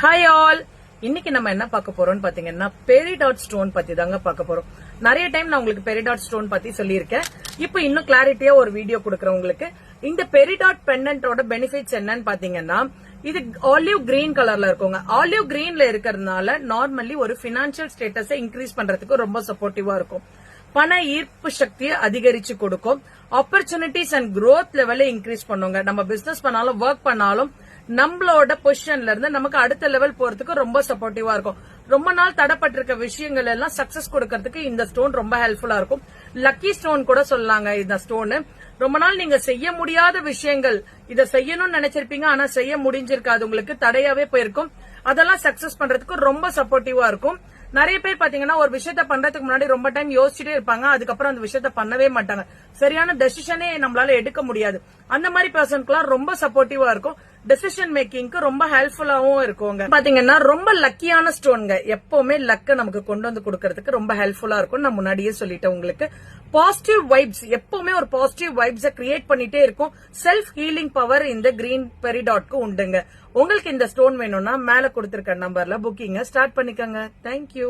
Hi all. இன்னைக்கு நம்ம என்ன பார்க்க போறோம்னு பாத்தீங்கன்னா பெரிடாட் ஸ்டோன் பத்தி தாங்க பார்க்க போறோம். நிறைய டைம் நான் உங்களுக்கு பெரிடாட் ஸ்டோன் பத்தி சொல்லியிருக்கேன். இப்போ இன்னும் கிளாரிட்டியா ஒரு வீடியோ கொடுக்குறேன் உங்களுக்கு. இந்த பெரிடாட் பெண்டன்ட்டோட பெனிஃபிட்ஸ் என்னன்னு பாத்தீங்கன்னா, இது ஆலிவ் கிரீன் கலர்ல இருக்குங்க. ஆலிவ் கிரீன்ல இருக்கிறதுனால நார்மலி ஒரு பினான்சியல் ஸ்டேட்டஸை இன்க்ரீஸ் பண்றதுக்கு ரொம்ப சப்போர்ட்டிவா இருக்கும். பண ஈர்ப்பு சக்தியை அதிகரிச்சு கொடுக்கும். ஆப்பர்ச்சுனிட்டிஸ் அண்ட் growth லெவலை இன்க்ரீஸ் பண்ணுங்க. நம்ம பிசினஸ் பண்ணாலும் ஒர்க் பண்ணாலும் நம்மளோட பொசிஷன்ல இருந்து நமக்கு அடுத்த லெவல் போறதுக்கு ரொம்ப சப்போர்ட்டிவா இருக்கும். ரொம்ப நாள் தடப்பட்டிருக்க விஷயங்கள் எல்லாம் சக்சஸ் கொடுக்கறதுக்கு இந்த ஸ்டோன் ரொம்ப ஹெல்ப்ஃபுல்லா இருக்கும். லக்கி ஸ்டோன் கூட சொல்லலாங்க இந்த ஸ்டோன். ரொம்ப நாள் நீங்க செய்ய முடியாத விஷயங்கள், இத செய்யணும்னு நினைச்சிருப்பீங்க ஆனா செய்ய முடிஞ்சிருக்காது, உங்களுக்கு தடையாவே போயிருக்கும். அதெல்லாம் சக்சஸ் பண்றதுக்கு ரொம்ப சப்போர்ட்டிவா இருக்கும். நிறைய பேர் பாத்தீங்கன்னா ஒரு விஷயத்த பண்றதுக்கு முன்னாடி ரொம்ப டைம் யோசிச்சுட்டே இருப்பாங்க, அதுக்கப்புறம் அந்த விஷயத்த பண்ணவே மாட்டாங்க. சரியான டெசிஷனே நம்மளால எடுக்க முடியாது. அந்த மாதிரி பர்சனுக்குலாம் ரொம்ப சப்போர்ட்டிவா இருக்கும். டெசிஷன் மேக்கிங்க்கு ரொம்ப ஹெல்ப்ஃபுல்லாவும் இருக்குங்க. பாத்தீங்கன்னா ரொம்ப லக்கியான ஸ்டோன்ங்க. எப்பவுமே லக்க நமக்கு கொண்டு வந்து கொடுக்கறதுக்கு ரொம்ப ஹெல்ப்ஃபுல்லா இருக்கும். நான் முன்னாடியே சொல்லிட்டேன் உங்களுக்கு. பாசிட்டிவ் வைப்ஸ், எப்பவுமே ஒரு பாசிட்டிவ் வைப்ஸை கிரியேட் பண்ணிட்டே இருக்கும். செல்ஃப் ஹீலிங் பவர் இந்த கிரீன் பெரிடாட்க்கு உண்டுங்க. உங்களுக்கு இந்த ஸ்டோன் வேணும்னா மேல கொடுத்திருக்க நம்பர்ல புக்கிங்க ஸ்டார்ட் பண்ணிக்கோங்க. தேங்க்யூ.